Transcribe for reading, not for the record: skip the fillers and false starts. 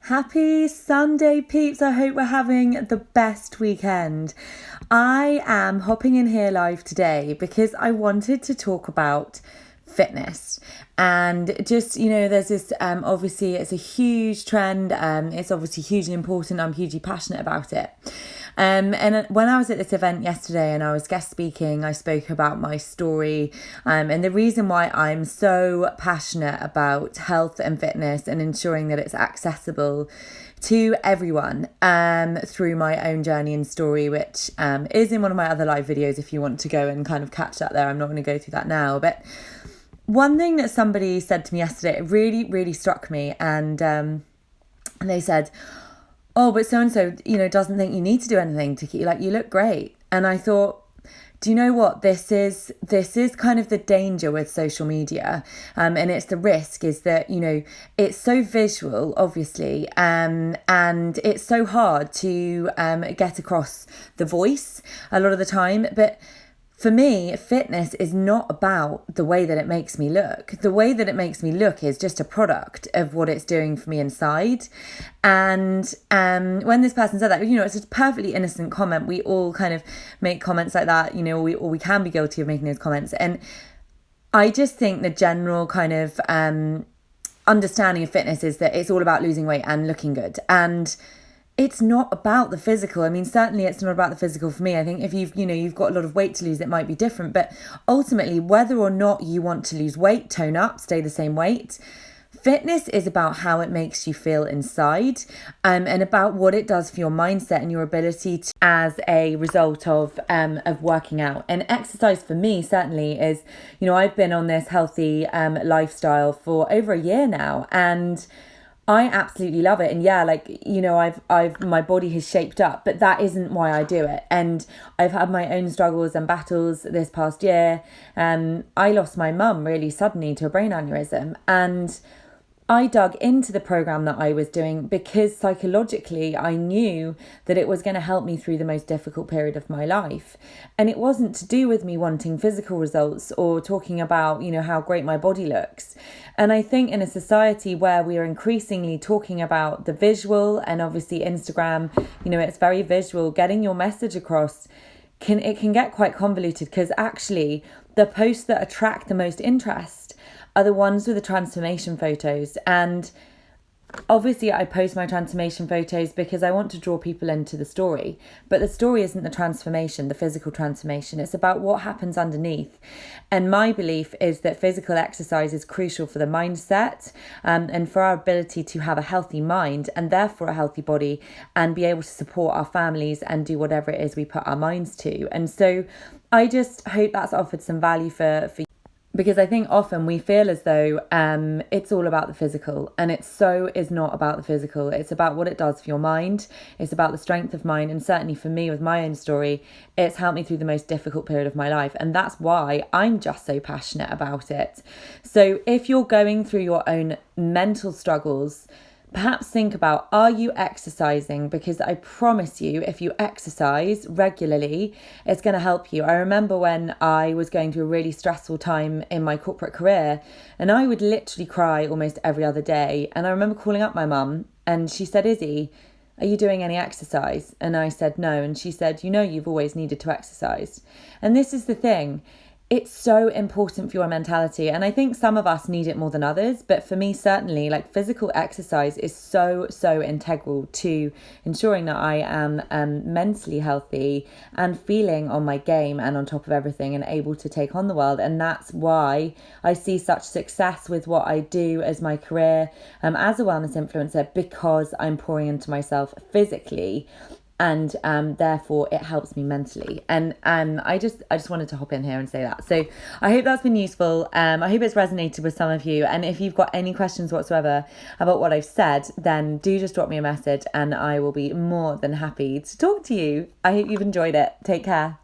Happy Sunday, peeps. I hope we're having the best weekend. I am hopping in here live today because I wanted to talk about fitness. And just, there's this, obviously it's a huge trend. It's obviously hugely important. I'm hugely passionate about it. And when I was at this event yesterday and I was guest speaking, I spoke about my story and the reason why I'm so passionate about health and fitness and ensuring that it's accessible to everyone through my own journey and story, which is in one of my other live videos if you want to go and kind of catch that there. I'm not going to go through that now, but one thing that somebody said to me yesterday, it really, really struck me, and they said, oh, but so-and-so, doesn't think you need to do anything to keep, you look great. And I thought, do you know what? This is kind of the danger with social media. And it's the risk is that, it's so visual, obviously, and it's so hard to get across the voice a lot of the time. But for me, fitness is not about the way that it makes me look. The way that it makes me look is just a product of what it's doing for me inside. And when this person said that, it's a perfectly innocent comment. We all kind of make comments like that, or we can be guilty of making those comments. And I just think the general kind of understanding of fitness is that it's all about losing weight and looking good. And it's not about the physical. I mean, certainly it's not about the physical for me. I think if you've got a lot of weight to lose, it might be different. But ultimately, whether or not you want to lose weight, tone up, stay the same weight, fitness is about how it makes you feel inside, and about what it does for your mindset and your ability to, as a result of working out. And exercise for me certainly is, I've been on this healthy lifestyle for over a year now, and I absolutely love it. And yeah, I've my body has shaped up, but that isn't why I do it. And I've had my own struggles and battles this past year. I lost my mum really suddenly to a brain aneurysm, and I dug into the program that I was doing because psychologically I knew that it was going to help me through the most difficult period of my life. And it wasn't to do with me wanting physical results or talking about, how great my body looks. And I think in a society where we are increasingly talking about the visual, and obviously Instagram, it's very visual, getting your message across can get quite convoluted, because actually the posts that attract the most interest are the ones with the transformation photos. And obviously I post my transformation photos because I want to draw people into the story. But the story isn't the transformation, the physical transformation. It's about what happens underneath. And my belief is that physical exercise is crucial for the mindset and for our ability to have a healthy mind and therefore a healthy body and be able to support our families and do whatever it is we put our minds to. And so I just hope that's offered some value for you. Because I think often we feel as though it's all about the physical, and it so is not about the physical. It's about what it does for your mind. It's about the strength of mind. And certainly for me, with my own story, it's helped me through the most difficult period of my life. And that's why I'm just so passionate about it. So if you're going through your own mental struggles, perhaps think about, are you exercising? Because I promise you, if you exercise regularly, it's going to help you. I remember when I was going through a really stressful time in my corporate career, and I would literally cry almost every other day. And I remember calling up my mum, and she said, Izzy, are you doing any exercise? And I said, no. And she said, you've always needed to exercise. And this is the thing. It's so important for your mentality. And I think some of us need it more than others. But for me, certainly, physical exercise is so, so integral to ensuring that I am mentally healthy and feeling on my game and on top of everything and able to take on the world. And that's why I see such success with what I do as my career as a wellness influencer, because I'm pouring into myself physically. And therefore it helps me mentally. And I just wanted to hop in here and say that. So I hope that's been useful. I hope it's resonated with some of you. And if you've got any questions whatsoever about what I've said, then do just drop me a message and I will be more than happy to talk to you. I hope you've enjoyed it. Take care.